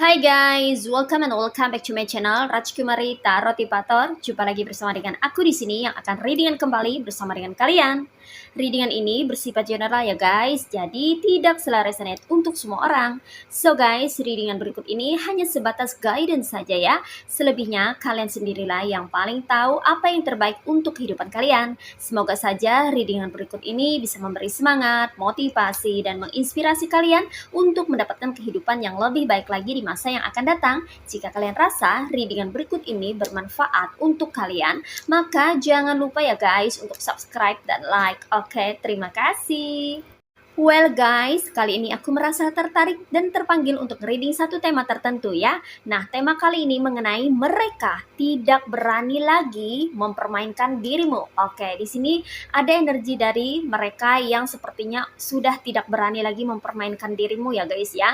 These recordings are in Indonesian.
Hai guys, welcome back to my channel Rajkumari Tarotipator. Jumpa lagi bersama dengan aku di sini yang akan readingan kembali bersama dengan kalian. Readingan ini bersifat general ya guys, jadi tidak selaras resonate untuk semua orang. So guys, readingan berikut ini hanya sebatas guidance saja ya. Selebihnya kalian sendirilah yang paling tahu apa yang terbaik untuk kehidupan kalian. Semoga saja readingan berikut ini bisa memberi semangat, motivasi, dan menginspirasi kalian untuk mendapatkan kehidupan yang lebih baik lagi di masa yang akan datang. Jika kalian rasa readingan berikut ini bermanfaat untuk kalian, maka jangan lupa ya guys untuk subscribe dan like. Oke, terima kasih. Well guys, kali ini aku merasa tertarik dan terpanggil untuk reading satu tema tertentu ya. Nah, tema kali ini mengenai mereka tidak berani lagi mempermainkan dirimu. Oke, di sini ada energi dari mereka yang sepertinya sudah tidak berani lagi mempermainkan dirimu ya guys ya.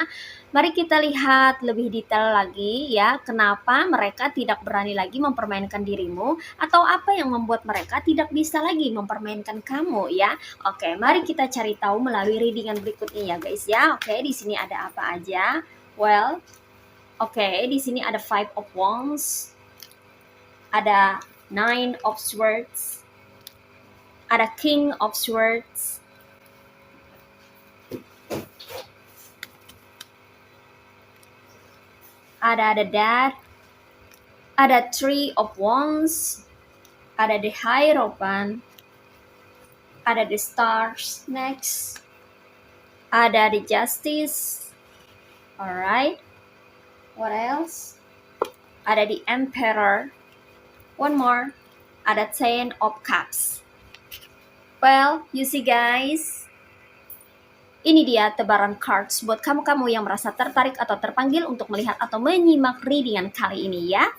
Mari kita lihat lebih detail lagi ya, kenapa mereka tidak berani lagi mempermainkan dirimu atau apa yang membuat mereka tidak bisa lagi mempermainkan kamu ya. Oke, mari kita cari tahu melalui readingan berikut ini ya guys ya. Oke, di sini ada apa aja? Well, oke, di sini ada Five of Wands, ada Nine of Swords, ada King of Swords, ada the Death, ada Three of Wands, ada the Hierophant, ada the Stars next, ada the Justice. Alright, what else? Ada the Emperor. One more, ada Ten of Cups. Well, you see guys, ini dia tebaran cards buat kamu-kamu yang merasa tertarik atau terpanggil untuk melihat atau menyimak readingan kali ini ya.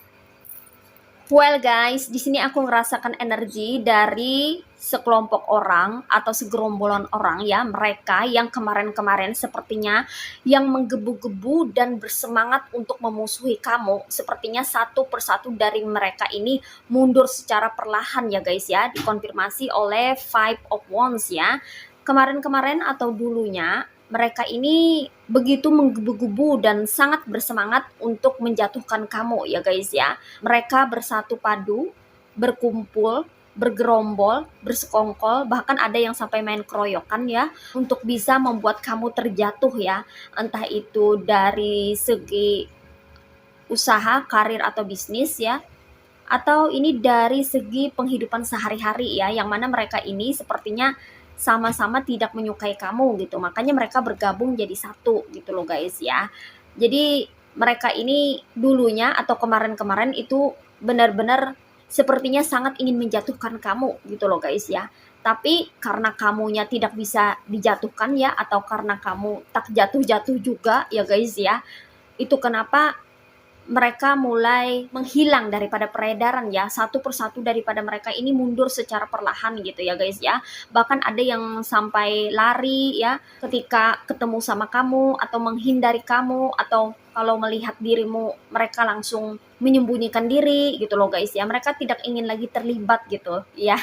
Well guys, di sini aku merasakan energi dari sekelompok orang atau segerombolan orang ya, mereka yang kemarin-kemarin sepertinya yang menggebu-gebu dan bersemangat untuk memusuhi kamu. Sepertinya satu persatu dari mereka ini mundur secara perlahan ya guys ya, dikonfirmasi oleh Five of Wands ya. Kemarin-kemarin atau dulunya mereka ini begitu menggebu-gebu dan sangat bersemangat untuk menjatuhkan kamu ya guys ya. Mereka bersatu padu, berkumpul, bergerombol, bersekongkol, bahkan ada yang sampai main keroyokan ya, untuk bisa membuat kamu terjatuh ya. Entah itu dari segi usaha, karir atau bisnis ya, atau ini dari segi penghidupan sehari-hari ya, yang mana mereka ini sepertinya sama-sama tidak menyukai kamu gitu, makanya mereka bergabung jadi satu gitu loh guys ya. Jadi mereka ini dulunya atau kemarin-kemarin itu benar-benar sepertinya sangat ingin menjatuhkan kamu gitu loh guys ya. Tapi karena kamunya tidak bisa dijatuhkan ya, atau karena kamu tak jatuh-jatuh juga ya guys ya, itu kenapa mereka mulai menghilang daripada peredaran ya, satu persatu daripada mereka ini mundur secara perlahan gitu ya guys ya. Bahkan ada yang sampai lari ya ketika ketemu sama kamu, atau menghindari kamu, atau kalau melihat dirimu mereka langsung menyembunyikan diri gitu loh guys ya. Mereka tidak ingin lagi terlibat gitu ya.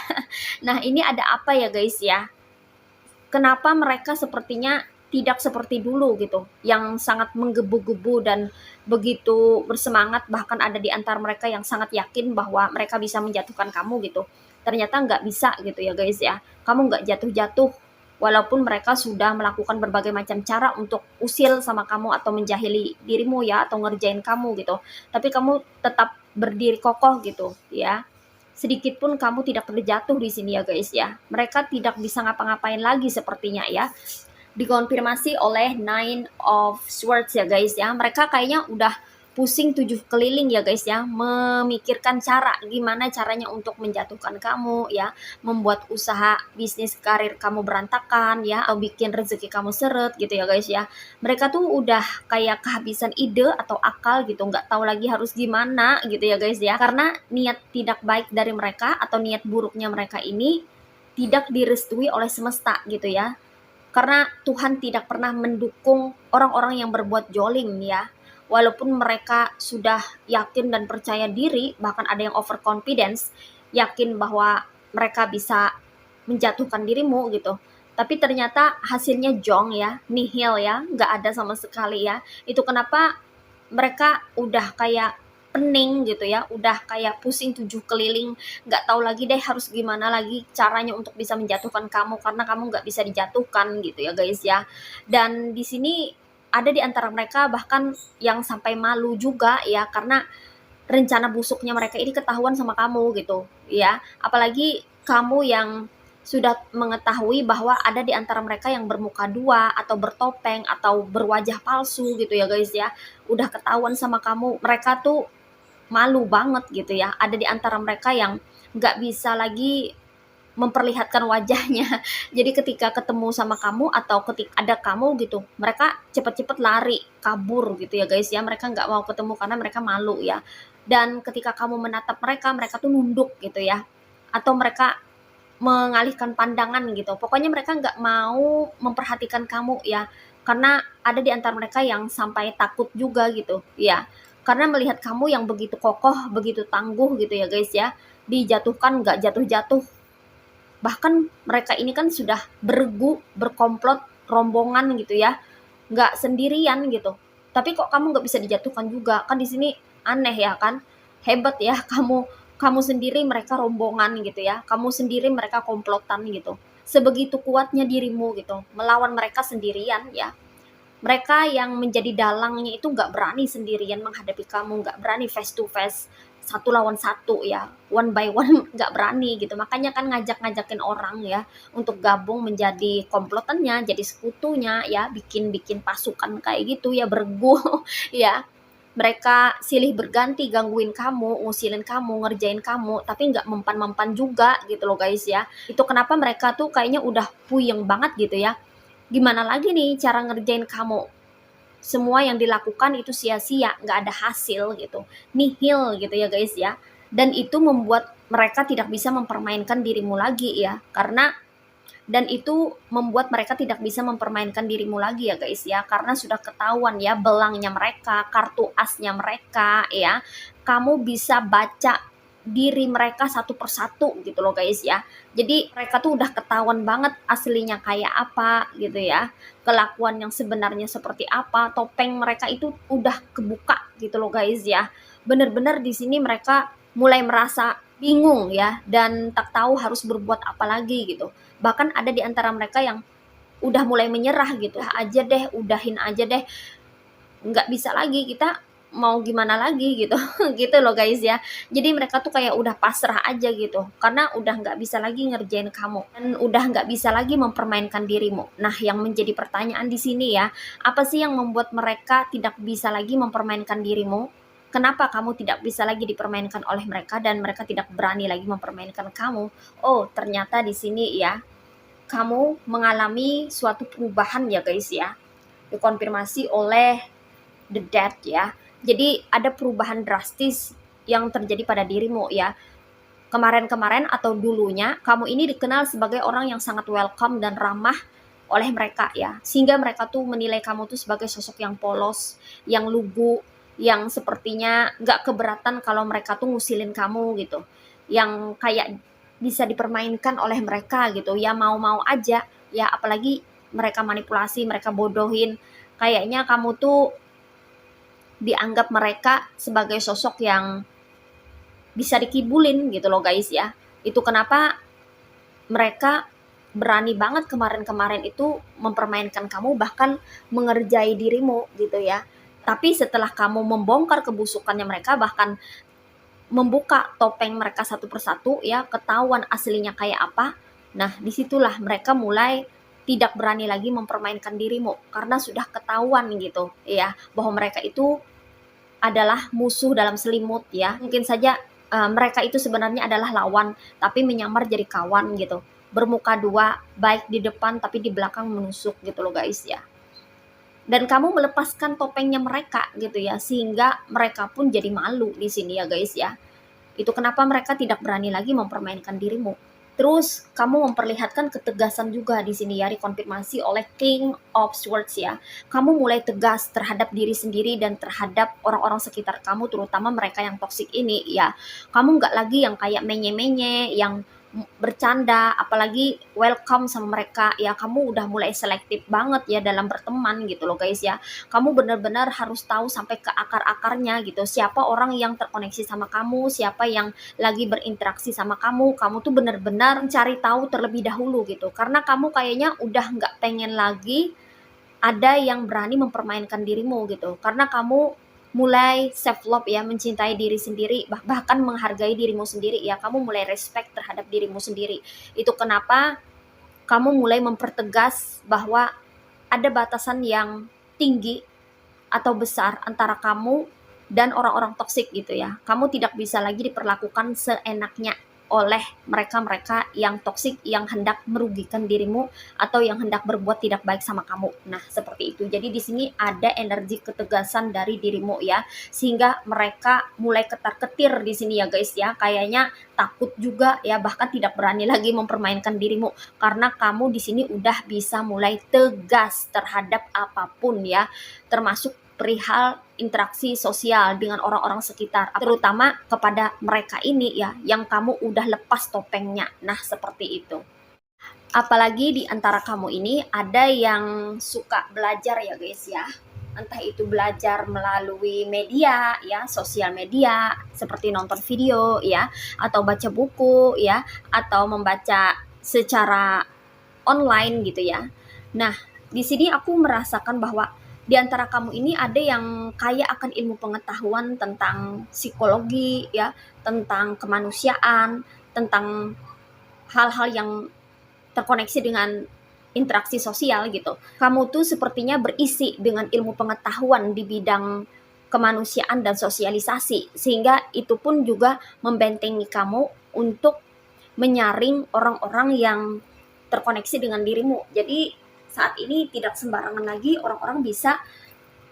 Nah, ini ada apa ya guys ya? Kenapa mereka sepertinya tidak seperti dulu gitu, yang sangat menggebu-gebu dan begitu bersemangat, bahkan ada di antara mereka yang sangat yakin bahwa mereka bisa menjatuhkan kamu gitu. Ternyata nggak bisa gitu ya guys ya. Kamu nggak jatuh-jatuh, walaupun mereka sudah melakukan berbagai macam cara untuk usil sama kamu atau menjahili dirimu ya, atau ngerjain kamu gitu. Tapi kamu tetap berdiri kokoh gitu ya. Sedikit pun kamu tidak terjatuh di sini ya guys ya. Mereka tidak bisa ngapa-ngapain lagi sepertinya ya. Dikonfirmasi oleh Nine of Swords ya guys ya. Mereka kayaknya udah pusing 7 keliling ya guys ya, memikirkan cara gimana caranya untuk menjatuhkan kamu ya, membuat usaha bisnis karir kamu berantakan ya, atau bikin rezeki kamu seret gitu ya guys ya. Mereka tuh udah kayak kehabisan ide atau akal gitu, nggak tahu lagi harus gimana gitu ya guys ya, karena niat tidak baik dari mereka atau niat buruknya mereka ini tidak direstui oleh semesta gitu ya. Karena Tuhan tidak pernah mendukung orang-orang yang berbuat jolim ya. Walaupun mereka sudah yakin dan percaya diri, bahkan ada yang overconfidence, yakin bahwa mereka bisa menjatuhkan dirimu gitu. Tapi ternyata hasilnya jong ya, nihil ya, nggak ada sama sekali ya. Itu kenapa mereka udah kayak pening gitu ya, udah kayak pusing 7 keliling, nggak tahu lagi deh harus gimana lagi caranya untuk bisa menjatuhkan kamu, karena kamu nggak bisa dijatuhkan gitu ya guys ya. Dan di sini ada di antara mereka bahkan yang sampai malu juga ya, karena rencana busuknya mereka ini ketahuan sama kamu gitu ya. Apalagi kamu yang sudah mengetahui bahwa ada di antara mereka yang bermuka dua atau bertopeng atau berwajah palsu gitu ya guys ya. Udah ketahuan sama kamu, mereka tuh malu banget gitu ya. Ada di antara mereka yang nggak bisa lagi memperlihatkan wajahnya. Jadi ketika ketemu sama kamu atau ketika ada kamu gitu, mereka cepet-cepet lari, kabur gitu ya guys ya. Mereka nggak mau ketemu karena mereka malu ya. Dan ketika kamu menatap mereka, mereka tuh nunduk gitu ya. Atau mereka mengalihkan pandangan gitu. Pokoknya mereka nggak mau memperhatikan kamu ya. Karena ada di antara mereka yang sampai takut juga gitu ya. Karena melihat kamu yang begitu kokoh, begitu tangguh gitu ya guys ya. Dijatuhkan nggak jatuh-jatuh. Bahkan mereka ini kan sudah beregu, berkomplot, rombongan gitu ya, nggak sendirian gitu. Tapi kok kamu nggak bisa dijatuhkan juga? Kan di sini aneh ya kan? Hebat ya kamu, kamu sendiri mereka rombongan gitu ya. Kamu sendiri mereka komplotan gitu. Sebegitu kuatnya dirimu gitu, melawan mereka sendirian ya. Mereka yang menjadi dalangnya itu nggak berani sendirian menghadapi kamu, nggak berani face to face, satu lawan satu ya, one by one, nggak berani gitu. Makanya kan ngajak-ngajakin orang ya untuk gabung menjadi komplotannya, jadi sekutunya ya, bikin-bikin pasukan kayak gitu ya, bergu ya. Mereka silih berganti gangguin kamu, ngusilin kamu, ngerjain kamu, tapi nggak mempan-mempan juga gitu loh guys ya. Itu kenapa mereka tuh kayaknya udah puyeng banget gitu ya. Gimana lagi nih cara ngerjain kamu? Semua yang dilakukan itu sia-sia, nggak ada hasil gitu, nihil gitu ya guys ya. Dan itu membuat mereka tidak bisa mempermainkan dirimu lagi ya, karena dan itu membuat mereka tidak bisa mempermainkan dirimu lagi ya guys ya, karena sudah ketahuan ya belangnya mereka, kartu asnya mereka ya. Kamu bisa baca diri mereka satu persatu gitu loh guys ya. Jadi mereka tuh udah ketahuan banget aslinya kayak apa gitu ya. Kelakuan yang sebenarnya seperti apa, topeng mereka itu udah kebuka gitu loh guys ya. Bener-bener di sini mereka mulai merasa bingung ya dan tak tahu harus berbuat apa lagi gitu. Bahkan ada di antara mereka yang udah mulai menyerah gitu. Udah aja deh, udahin aja deh. Nggak bisa lagi, kita mau gimana lagi gitu. Gitu loh guys ya. Jadi mereka tuh kayak udah pasrah aja gitu. Karena udah nggak bisa lagi ngerjain kamu. Dan udah nggak bisa lagi mempermainkan dirimu. Nah yang menjadi pertanyaan di sini ya, apa sih yang membuat mereka tidak bisa lagi mempermainkan dirimu? Kenapa kamu tidak bisa lagi dipermainkan oleh mereka dan mereka tidak berani lagi mempermainkan kamu? Oh, ternyata di sini ya, kamu mengalami suatu perubahan ya guys ya. Dikonfirmasi oleh the dead ya. Jadi ada perubahan drastis yang terjadi pada dirimu ya. Kemarin-kemarin atau dulunya kamu ini dikenal sebagai orang yang sangat welcome dan ramah oleh mereka ya. Sehingga mereka tuh menilai kamu tuh sebagai sosok yang polos, yang lugu, yang sepertinya nggak keberatan kalau mereka tuh ngusilin kamu gitu. Yang kayak bisa dipermainkan oleh mereka gitu. Ya mau-mau aja ya, apalagi mereka manipulasi, mereka bodohin. Kayaknya kamu tuh dianggap mereka sebagai sosok yang bisa dikibulin gitu loh guys ya. Itu kenapa mereka berani banget kemarin-kemarin itu mempermainkan kamu, bahkan mengerjai dirimu gitu ya. Tapi setelah kamu membongkar kebusukannya mereka, bahkan membuka topeng mereka satu persatu ya, ketahuan aslinya kayak apa. Nah, disitulah mereka mulai tidak berani lagi mempermainkan dirimu karena sudah ketahuan gitu ya, bahwa mereka itu adalah musuh dalam selimut ya. Mungkin saja mereka itu sebenarnya adalah lawan, tapi menyamar jadi kawan gitu. Bermuka dua, baik di depan tapi di belakang menusuk gitu loh guys ya. Dan kamu melepaskan topengnya mereka gitu ya, sehingga mereka pun jadi malu di sini ya guys ya. Itu kenapa mereka tidak berani lagi mempermainkan dirimu. Terus kamu memperlihatkan ketegasan juga di sini ya, dikonfirmasi oleh King of Swords ya. Kamu mulai tegas terhadap diri sendiri dan terhadap orang-orang sekitar kamu, terutama mereka yang toksik ini ya. Kamu nggak lagi yang kayak menye-menye, yang bercanda, apalagi welcome sama mereka ya, kamu udah mulai selektif banget ya dalam berteman gitu loh guys ya. Kamu benar-benar harus tahu sampai ke akar-akarnya gitu, siapa orang yang terkoneksi sama kamu, siapa yang lagi berinteraksi sama kamu. Kamu tuh benar-benar cari tahu terlebih dahulu gitu, karena kamu kayaknya udah nggak pengen lagi ada yang berani mempermainkan dirimu gitu, karena kamu mulai self love ya, mencintai diri sendiri, bahkan menghargai dirimu sendiri ya, kamu mulai respect terhadap dirimu sendiri. Itu kenapa kamu mulai mempertegas bahwa ada batasan yang tinggi atau besar antara kamu dan orang-orang toksik gitu ya. Kamu tidak bisa lagi diperlakukan seenaknya oleh mereka-mereka yang toksik, yang hendak merugikan dirimu atau yang hendak berbuat tidak baik sama kamu. Nah, seperti itu. Jadi di sini ada energi ketegasan dari dirimu ya, sehingga mereka mulai ketar-ketir di sini ya guys ya. Kayaknya takut juga ya, bahkan tidak berani lagi mempermainkan dirimu karena kamu di sini udah bisa mulai tegas terhadap apapun ya, termasuk perihal interaksi sosial dengan orang-orang sekitar, terutama kepada mereka ini ya, yang kamu udah lepas topengnya. Nah, seperti itu. Apalagi di antara kamu ini ada yang suka belajar ya guys ya. Entah itu belajar melalui media ya, sosial media seperti nonton video ya, atau baca buku ya, atau membaca secara online gitu ya. Nah, di sini aku merasakan bahwa di antara kamu ini ada yang kaya akan ilmu pengetahuan tentang psikologi ya, tentang kemanusiaan, tentang hal-hal yang terkoneksi dengan interaksi sosial gitu. Kamu tuh sepertinya berisi dengan ilmu pengetahuan di bidang kemanusiaan dan sosialisasi, sehingga itu pun juga membentengi kamu untuk menyaring orang-orang yang terkoneksi dengan dirimu. Jadi saat ini tidak sembarangan lagi orang-orang bisa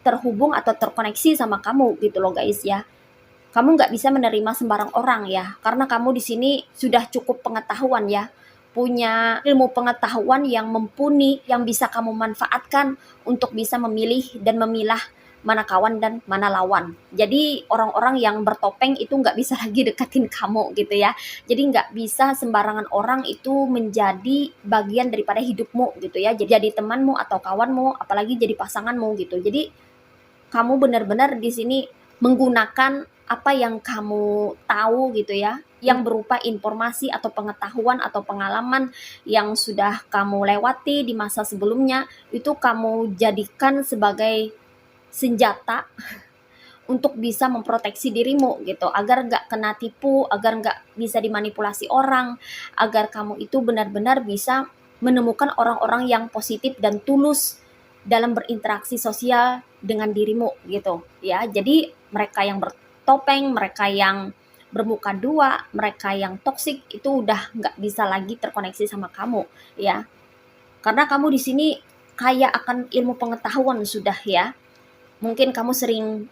terhubung atau terkoneksi sama kamu gitu loh guys ya. Kamu nggak bisa menerima sembarang orang ya, karena kamu di sini sudah cukup pengetahuan ya, punya ilmu pengetahuan yang mumpuni, yang bisa kamu manfaatkan untuk bisa memilih dan memilah mana kawan dan mana lawan. Jadi orang-orang yang bertopeng itu nggak bisa lagi deketin kamu gitu ya. Jadi nggak bisa sembarangan orang itu menjadi bagian daripada hidupmu gitu ya. Jadi temanmu atau kawanmu, apalagi jadi pasanganmu gitu. Jadi kamu benar-benar di sini menggunakan apa yang kamu tahu gitu ya, yang berupa informasi atau pengetahuan atau pengalaman yang sudah kamu lewati di masa sebelumnya, itu kamu jadikan sebagai senjata untuk bisa memproteksi dirimu gitu, agar nggak kena tipu, agar nggak bisa dimanipulasi orang, agar kamu itu benar-benar bisa menemukan orang-orang yang positif dan tulus dalam berinteraksi sosial dengan dirimu gitu ya. Jadi mereka yang bertopeng, mereka yang bermuka dua, mereka yang toksik itu udah nggak bisa lagi terkoneksi sama kamu ya, karena kamu di sini kaya akan ilmu pengetahuan sudah ya. Mungkin kamu sering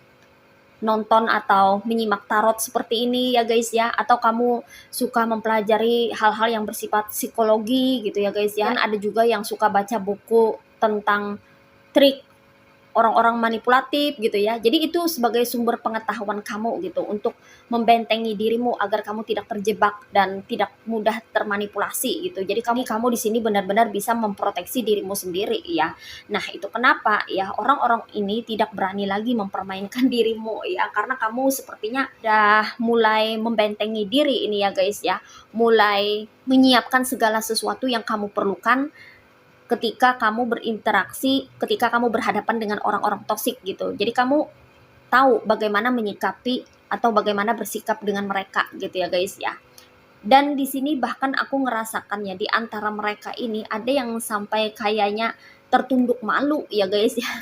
nonton atau menyimak tarot seperti ini ya guys ya, atau kamu suka mempelajari hal-hal yang bersifat psikologi gitu ya guys ya. Dan ada juga yang suka baca buku tentang trik orang-orang manipulatif gitu ya. Jadi itu sebagai sumber pengetahuan kamu gitu, untuk membentengi dirimu agar kamu tidak terjebak dan tidak mudah termanipulasi gitu. Jadi kamu di sini benar-benar bisa memproteksi dirimu sendiri ya. Nah, itu kenapa ya orang-orang ini tidak berani lagi mempermainkan dirimu ya, karena kamu sepertinya udah mulai membentengi diri ini ya guys ya. Mulai menyiapkan segala sesuatu yang kamu perlukan ketika kamu berinteraksi, ketika kamu berhadapan dengan orang-orang toksik gitu. Jadi kamu tahu bagaimana menyikapi atau bagaimana bersikap dengan mereka gitu ya guys ya. Dan di sini bahkan aku ngerasakan ya, di antara mereka ini ada yang sampai kayaknya tertunduk malu ya guys ya.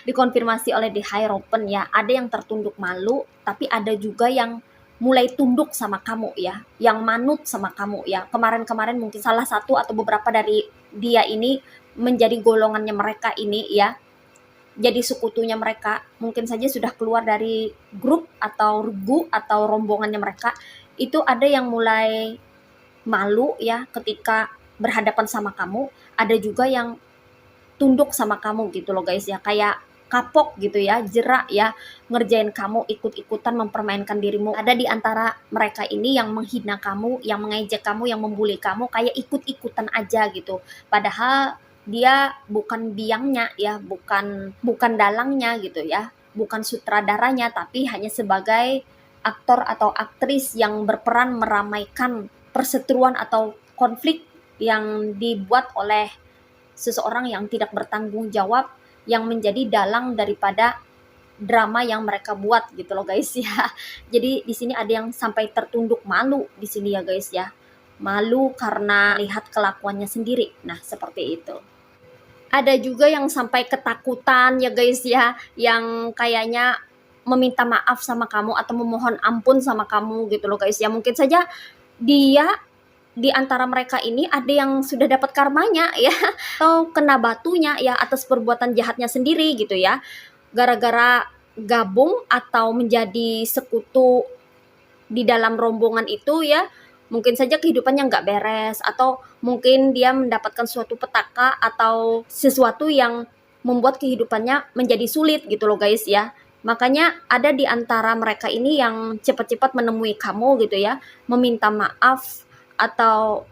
Dikonfirmasi oleh The Hierophant ya, ada yang tertunduk malu, tapi ada juga yang mulai tunduk sama kamu ya, yang manut sama kamu ya. Kemarin-kemarin mungkin salah satu atau beberapa dari dia ini menjadi golongannya mereka ini ya, jadi sekutunya mereka, mungkin saja sudah keluar dari grup atau regu atau rombongannya mereka. Itu ada yang mulai malu ya ketika berhadapan sama kamu, ada juga yang tunduk sama kamu gitu loh guys ya, kayak kapok gitu ya, jerak ya, ngerjain kamu, ikut-ikutan mempermainkan dirimu. Ada di antara mereka ini yang menghina kamu, yang mengejek kamu, yang membuli kamu, kayak ikut-ikutan aja gitu. Padahal dia bukan biangnya ya, bukan dalangnya gitu ya, bukan sutradaranya, tapi hanya sebagai aktor atau aktris yang berperan meramaikan perseteruan atau konflik yang dibuat oleh seseorang yang tidak bertanggung jawab, yang menjadi dalang daripada drama yang mereka buat gitu loh guys ya. Jadi di sini ada yang sampai tertunduk malu di sini ya guys ya. Malu karena lihat kelakuannya sendiri. Nah, seperti itu. Ada juga yang sampai ketakutan ya guys ya, yang kayaknya meminta maaf sama kamu atau memohon ampun sama kamu gitu loh guys ya. Mungkin saja dia di antara mereka ini ada yang sudah dapat karmanya ya, atau kena batunya ya atas perbuatan jahatnya sendiri gitu ya, gara-gara gabung atau menjadi sekutu di dalam rombongan itu ya. Mungkin saja kehidupannya nggak beres, atau mungkin dia mendapatkan suatu petaka atau sesuatu yang membuat kehidupannya menjadi sulit gitu loh guys ya. Makanya ada di antara mereka ini yang cepat-cepat menemui kamu gitu ya, meminta maaf atau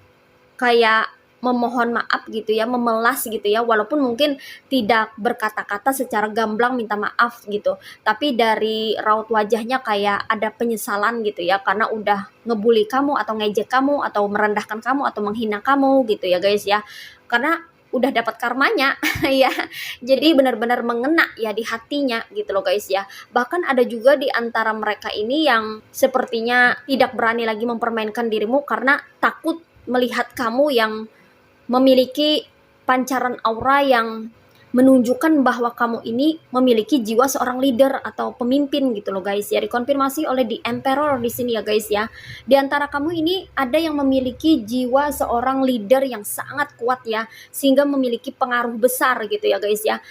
kayak memohon maaf gitu ya, memelas gitu ya, walaupun mungkin tidak berkata-kata secara gamblang minta maaf gitu, tapi dari raut wajahnya kayak ada penyesalan gitu ya, karena udah ngebully kamu atau ngejek kamu atau merendahkan kamu atau menghina kamu gitu ya guys ya, karena udah dapat karmanya ya. Jadi benar-benar mengena ya di hatinya gitu loh guys ya. Bahkan ada juga di antara mereka ini yang sepertinya tidak berani lagi mempermainkan dirimu karena takut melihat kamu yang memiliki pancaran aura yang menunjukkan bahwa kamu ini memiliki jiwa seorang leader atau pemimpin gitu loh guys ya. Dikonfirmasi oleh The Emperor di sini ya guys ya. Di antara kamu ini ada yang memiliki jiwa seorang leader yang sangat kuat ya, sehingga memiliki pengaruh besar gitu ya guys ya.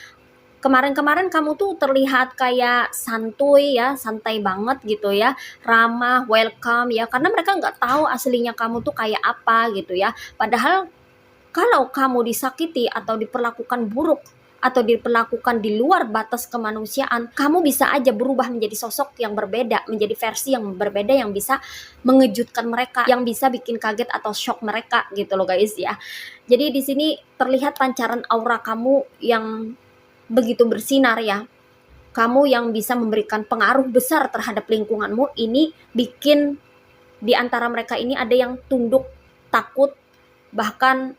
Kemarin-kemarin kamu tuh terlihat kayak santuy ya, santai banget gitu ya, ramah, welcome ya, karena mereka nggak tahu aslinya kamu tuh kayak apa gitu ya. Padahal kalau kamu disakiti atau diperlakukan buruk atau diperlakukan di luar batas kemanusiaan, kamu bisa aja berubah menjadi sosok yang berbeda, menjadi versi yang berbeda yang bisa mengejutkan mereka, yang bisa bikin kaget atau shock mereka gitu loh guys ya. Jadi di sini terlihat pancaran aura kamu yang begitu bersinar ya. Kamu yang bisa memberikan pengaruh besar terhadap lingkunganmu, ini bikin di antara mereka ini ada yang tunduk, takut, bahkan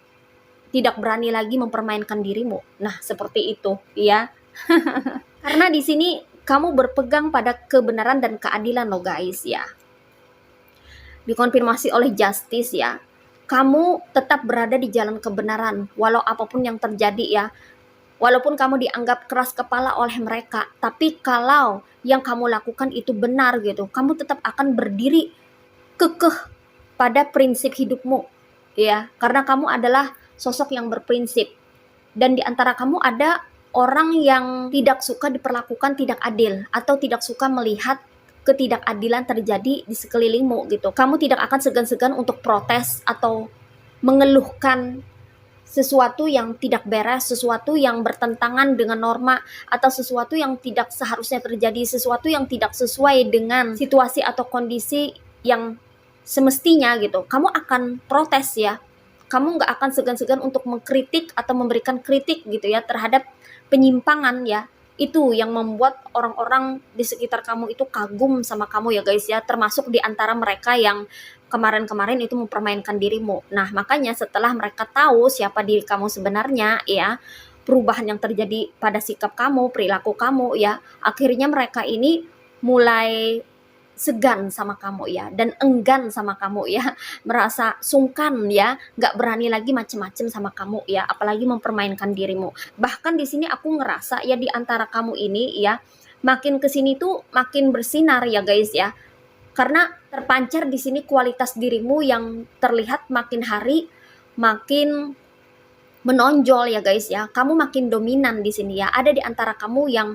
tidak berani lagi mempermainkan dirimu. Nah, seperti itu, ya. Karena di sini kamu berpegang pada kebenaran dan keadilan loh guys ya. Dikonfirmasi oleh Justice ya. Kamu tetap berada di jalan kebenaran walau apapun yang terjadi ya. Walaupun kamu dianggap keras kepala oleh mereka, tapi kalau yang kamu lakukan itu benar gitu, kamu tetap akan berdiri kekeh pada prinsip hidupmu ya, karena kamu adalah sosok yang berprinsip. Dan di antara kamu ada orang yang tidak suka diperlakukan tidak adil atau tidak suka melihat ketidakadilan terjadi di sekelilingmu gitu. Kamu tidak akan segan-segan untuk protes atau mengeluhkan sesuatu yang tidak beres, sesuatu yang bertentangan dengan norma, atau sesuatu yang tidak seharusnya terjadi, sesuatu yang tidak sesuai dengan situasi atau kondisi yang semestinya gitu. Kamu akan protes ya. Kamu nggak akan segan-segan untuk mengkritik atau memberikan kritik gitu ya terhadap penyimpangan ya. Itu yang membuat orang-orang di sekitar kamu itu kagum sama kamu ya guys ya, termasuk di antara mereka yang kemarin-kemarin itu mempermainkan dirimu. Nah, makanya setelah mereka tahu siapa diri kamu sebenarnya ya, perubahan yang terjadi pada sikap kamu, perilaku kamu ya, akhirnya mereka ini mulai segan sama kamu ya, dan enggan sama kamu ya, merasa sungkan ya, nggak berani lagi macem-macem sama kamu ya, apalagi mempermainkan dirimu. Bahkan di sini aku ngerasa ya, di antara kamu ini ya, makin kesini tuh makin bersinar ya guys ya, karena terpancar di sini kualitas dirimu yang terlihat makin hari makin menonjol ya guys ya. Kamu makin dominan di sini ya. Ada di antara kamu yang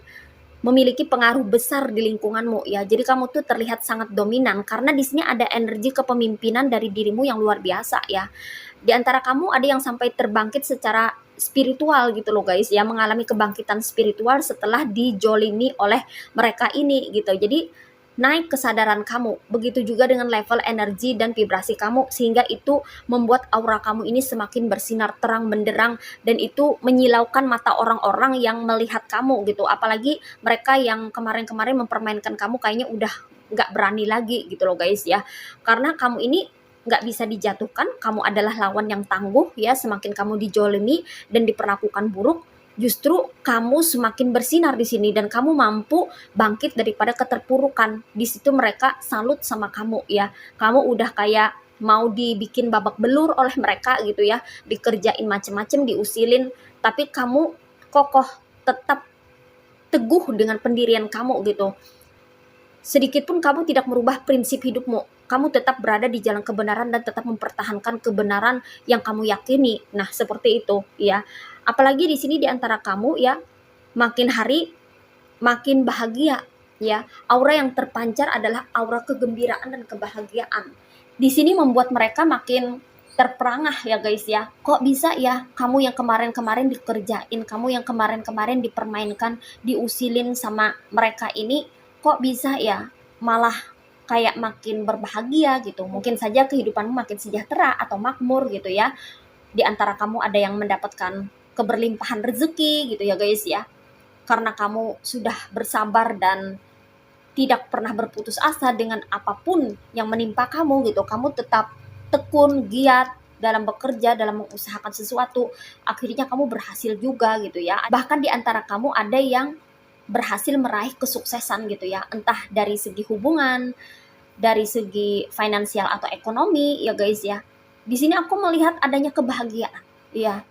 memiliki pengaruh besar di lingkunganmu ya. Jadi kamu tuh terlihat sangat dominan karena di sini ada energi kepemimpinan dari dirimu yang luar biasa ya. Di antara kamu ada yang sampai terbangkit secara spiritual gitu loh guys ya, mengalami kebangkitan spiritual setelah dijolimi oleh mereka ini gitu. Jadi naik kesadaran kamu, begitu juga dengan level energi dan vibrasi kamu, sehingga itu membuat aura kamu ini semakin bersinar terang benderang, dan itu menyilaukan mata orang-orang yang melihat kamu gitu. Apalagi mereka yang kemarin-kemarin mempermainkan kamu kayaknya udah nggak berani lagi gitu loh guys ya, karena kamu ini nggak bisa dijatuhkan, kamu adalah lawan yang tangguh ya. Semakin kamu dijolimi dan diperlakukan buruk, justru kamu semakin bersinar di sini dan kamu mampu bangkit daripada keterpurukan. Di situ mereka salut sama kamu ya. Kamu udah kayak mau dibikin babak belur oleh mereka gitu ya, dikerjain macem-macem, diusilin, tapi kamu kokoh, tetap teguh dengan pendirian kamu gitu. Sedikit pun kamu tidak merubah prinsip hidupmu. Kamu tetap berada di jalan kebenaran dan tetap mempertahankan kebenaran yang kamu yakini. Nah, seperti itu ya. Apalagi di sini di antara kamu ya, makin hari makin bahagia ya. Aura yang terpancar adalah aura kegembiraan dan kebahagiaan. Di sini membuat mereka makin terperangah ya guys ya. Kok bisa ya kamu yang kemarin-kemarin dikerjain, kamu yang kemarin-kemarin dipermainkan, diusilin sama mereka ini, kok bisa ya malah kayak makin berbahagia gitu. Mungkin saja kehidupanmu makin sejahtera atau makmur gitu ya. Di antara kamu ada yang mendapatkan keberlimpahan rezeki gitu ya guys ya. Karena kamu sudah bersabar dan tidak pernah berputus asa dengan apapun yang menimpa kamu gitu. Kamu tetap tekun, giat dalam bekerja, dalam mengusahakan sesuatu. Akhirnya kamu berhasil juga gitu ya. Bahkan di antara kamu ada yang berhasil meraih kesuksesan gitu ya. Entah dari segi hubungan, dari segi finansial atau ekonomi ya guys ya. Di sini aku melihat adanya kebahagiaan. Ya,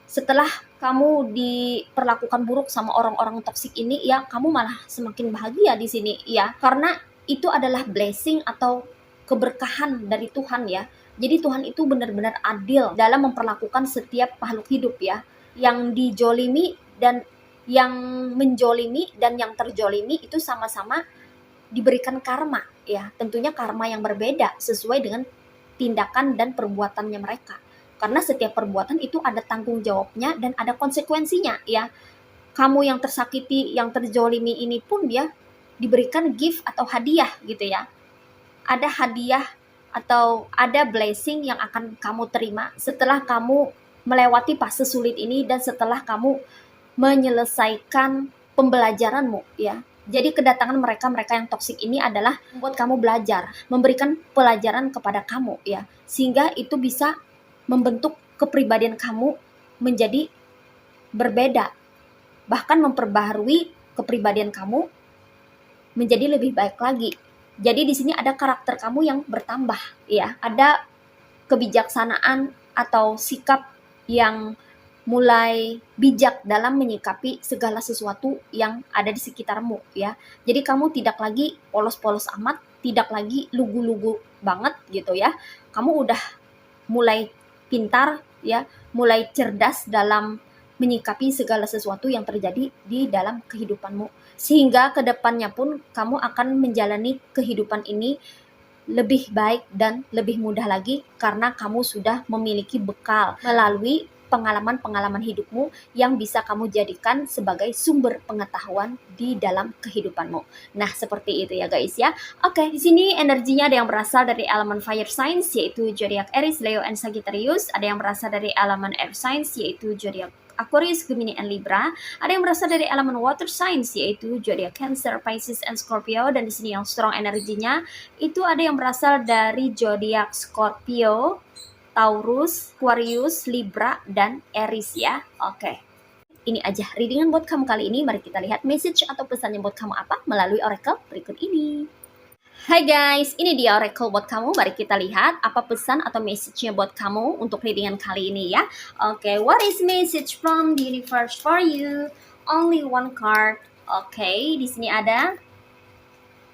setelah kamu diperlakukan buruk sama orang-orang toksik ini ya, kamu malah semakin bahagia di sini ya, karena itu adalah blessing atau keberkahan dari Tuhan ya. Jadi Tuhan itu benar-benar adil dalam memperlakukan setiap makhluk hidup ya, yang dijolimi dan yang menjolimi dan yang terjolimi itu sama-sama diberikan karma ya, tentunya karma yang berbeda sesuai dengan tindakan dan perbuatannya mereka. Karena setiap perbuatan itu ada tanggung jawabnya dan ada konsekuensinya ya. Kamu yang tersakiti, yang terjolimi ini pun ya diberikan gift atau hadiah gitu ya. Ada hadiah atau ada blessing yang akan kamu terima setelah kamu melewati fase sulit ini dan setelah kamu menyelesaikan pembelajaranmu ya. Jadi kedatangan mereka yang toksik ini adalah membuat kamu belajar, memberikan pelajaran kepada kamu ya, sehingga itu bisa membentuk kepribadian kamu menjadi berbeda, bahkan memperbaharui kepribadian kamu menjadi lebih baik lagi. Jadi di sini ada karakter kamu yang bertambah ya, ada kebijaksanaan atau sikap yang mulai bijak dalam menyikapi segala sesuatu yang ada di sekitarmu ya. Jadi kamu tidak lagi polos-polos amat, tidak lagi lugu-lugu banget gitu ya. Kamu udah mulai pintar ya, mulai cerdas dalam menyikapi segala sesuatu yang terjadi di dalam kehidupanmu. Sehingga kedepannya pun kamu akan menjalani kehidupan ini lebih baik dan lebih mudah lagi karena kamu sudah memiliki bekal melalui pengalaman-pengalaman hidupmu yang bisa kamu jadikan sebagai sumber pengetahuan di dalam kehidupanmu. Nah, seperti itu ya guys ya. Oke, di sini energinya ada yang berasal dari elemen fire signs yaitu zodiak Aries, Leo, and Sagittarius. Ada yang berasal dari elemen air signs yaitu zodiak Aquarius, Gemini, and Libra. Ada yang berasal dari elemen water signs yaitu zodiak Cancer, Pisces, and Scorpio. Dan di sini yang strong energinya itu ada yang berasal dari zodiak Scorpio, Taurus, Aquarius, Libra, dan Aries ya. Oke. Ini aja readingan buat kamu kali ini. Mari kita lihat message atau pesannya buat kamu apa melalui oracle berikut ini. Hai guys, ini dia oracle buat kamu. Mari kita lihat apa pesan atau message-nya buat kamu untuk readingan kali ini ya. Oke, what is message from the universe for you? Only one card. Oke, di sini ada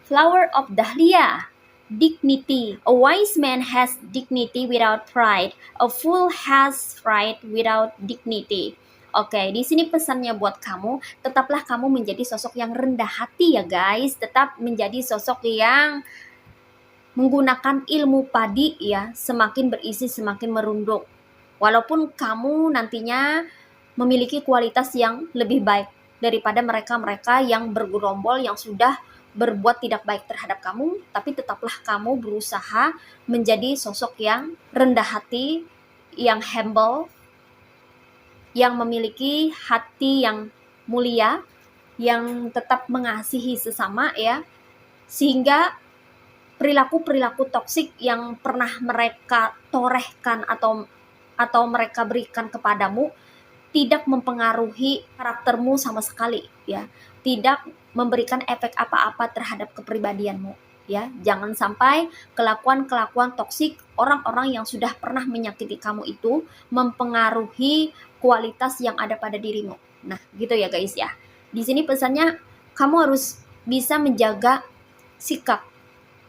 Flower of Dahlia. Dignity. A wise man has dignity without pride. A fool has pride without dignity. Oke, di sini pesannya buat kamu, tetaplah kamu menjadi sosok yang rendah hati ya guys. Tetap menjadi sosok yang menggunakan ilmu padi ya, semakin berisi semakin merunduk. Walaupun kamu nantinya memiliki kualitas yang lebih baik daripada mereka-mereka yang bergerombol yang sudah berbuat tidak baik terhadap kamu, tapi tetaplah kamu berusaha menjadi sosok yang rendah hati, yang humble, yang memiliki hati yang mulia, yang tetap mengasihi sesama ya, sehingga perilaku-perilaku toksik yang pernah mereka torehkan atau mereka berikan kepadamu tidak mempengaruhi karaktermu sama sekali ya, tidak memberikan efek apa-apa terhadap kepribadianmu ya. Jangan sampai kelakuan-kelakuan toksik orang-orang yang sudah pernah menyakiti kamu itu mempengaruhi kualitas yang ada pada dirimu. Nah, gitu ya guys ya. Di sini pesannya kamu harus bisa menjaga sikap,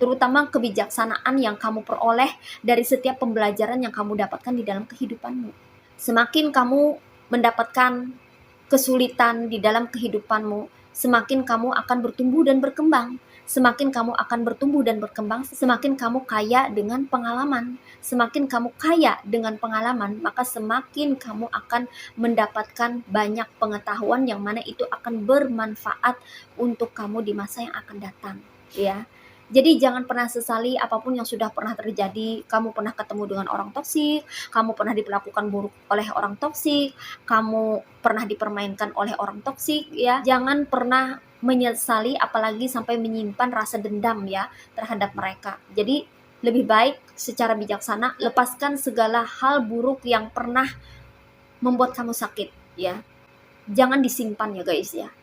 terutama kebijaksanaan yang kamu peroleh dari setiap pembelajaran yang kamu dapatkan di dalam kehidupanmu. Semakin kamu mendapatkan kesulitan di dalam kehidupanmu, semakin kamu akan bertumbuh dan berkembang. Semakin kamu akan bertumbuh dan berkembang, semakin kamu kaya dengan pengalaman. Semakin kamu kaya dengan pengalaman, maka semakin kamu akan mendapatkan banyak pengetahuan yang mana itu akan bermanfaat untuk kamu di masa yang akan datang, ya. Jadi jangan pernah sesali apapun yang sudah pernah terjadi. Kamu pernah ketemu dengan orang toksik, kamu pernah diperlakukan buruk oleh orang toksik, kamu pernah dipermainkan oleh orang toksik ya. Jangan pernah menyesali apalagi sampai menyimpan rasa dendam ya terhadap mereka. Jadi lebih baik secara bijaksana lepaskan segala hal buruk yang pernah membuat kamu sakit ya. Jangan disimpan ya guys ya.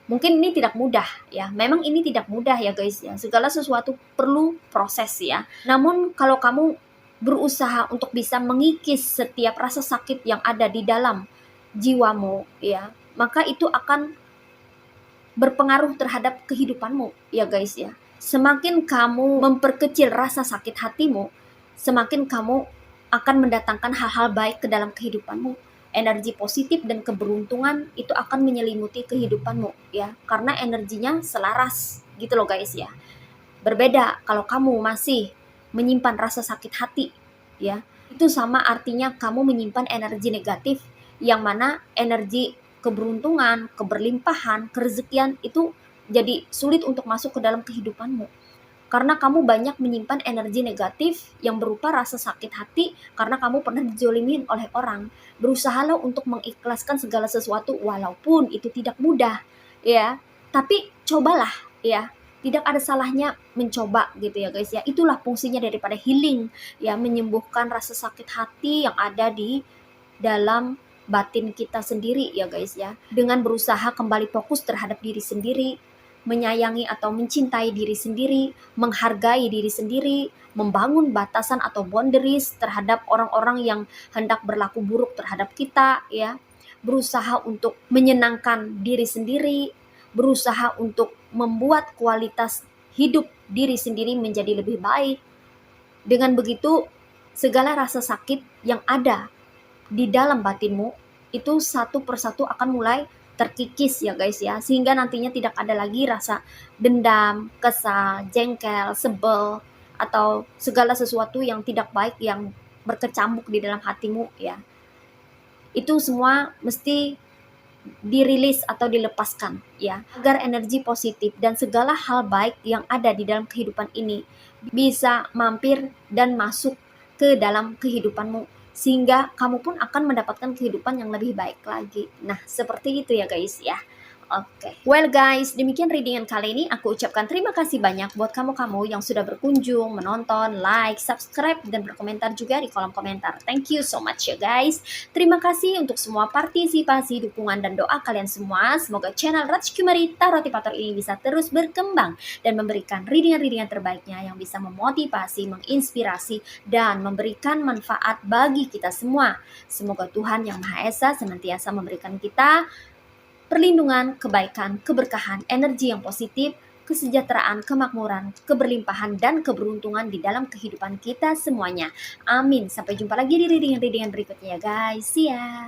Mungkin ini tidak mudah ya, memang ini tidak mudah ya guys ya, segala sesuatu perlu proses ya. Namun kalau kamu berusaha untuk bisa mengikis setiap rasa sakit yang ada di dalam jiwamu ya, maka itu akan berpengaruh terhadap kehidupanmu ya guys ya. Semakin kamu memperkecil rasa sakit hatimu, semakin kamu akan mendatangkan hal-hal baik ke dalam kehidupanmu. Energi positif dan keberuntungan itu akan menyelimuti kehidupanmu ya, karena energinya selaras gitu loh guys ya. Berbeda kalau kamu masih menyimpan rasa sakit hati ya, itu sama artinya kamu menyimpan energi negatif, yang mana energi keberuntungan, keberlimpahan, kerezekian itu jadi sulit untuk masuk ke dalam kehidupanmu. Karena kamu banyak menyimpan energi negatif yang berupa rasa sakit hati karena kamu pernah dijolimin oleh orang. Berusahalah untuk mengikhlaskan segala sesuatu walaupun itu tidak mudah ya. Tapi cobalah ya. Tidak ada salahnya mencoba gitu ya guys ya. Itulah fungsinya daripada healing ya, menyembuhkan rasa sakit hati yang ada di dalam batin kita sendiri ya guys ya. Dengan berusaha kembali fokus terhadap diri sendiri, menyayangi atau mencintai diri sendiri, menghargai diri sendiri, membangun batasan atau boundaries terhadap orang-orang yang hendak berlaku buruk terhadap kita ya. Berusaha untuk menyenangkan diri sendiri, berusaha untuk membuat kualitas hidup diri sendiri menjadi lebih baik. Dengan begitu, segala rasa sakit yang ada di dalam batinmu itu satu persatu akan mulai terkikis ya guys ya, sehingga nantinya tidak ada lagi rasa dendam, kesal, jengkel, sebel, atau segala sesuatu yang tidak baik yang berkecamuk di dalam hatimu ya. Itu semua mesti dirilis atau dilepaskan ya, agar energi positif dan segala hal baik yang ada di dalam kehidupan ini bisa mampir dan masuk ke dalam kehidupanmu, sehingga kamu pun akan mendapatkan kehidupan yang lebih baik lagi. Nah, seperti itu ya guys ya. Oke. Well guys, demikian readingan kali ini. Aku ucapkan terima kasih banyak buat kamu-kamu yang sudah berkunjung, menonton, like, subscribe, dan berkomentar juga di kolom komentar. Thank you so much ya guys. Terima kasih untuk semua partisipasi, dukungan, dan doa kalian semua. Semoga channel Rajkumari Tarot Tipator ini bisa terus berkembang dan memberikan readingan-readingan terbaiknya yang bisa memotivasi, menginspirasi, dan memberikan manfaat bagi kita semua. Semoga Tuhan Yang Maha Esa senantiasa memberikan kita perlindungan, kebaikan, keberkahan, energi yang positif, kesejahteraan, kemakmuran, keberlimpahan, dan keberuntungan di dalam kehidupan kita semuanya. Amin. Sampai jumpa lagi di readingan-readingan berikutnya ya guys. See ya.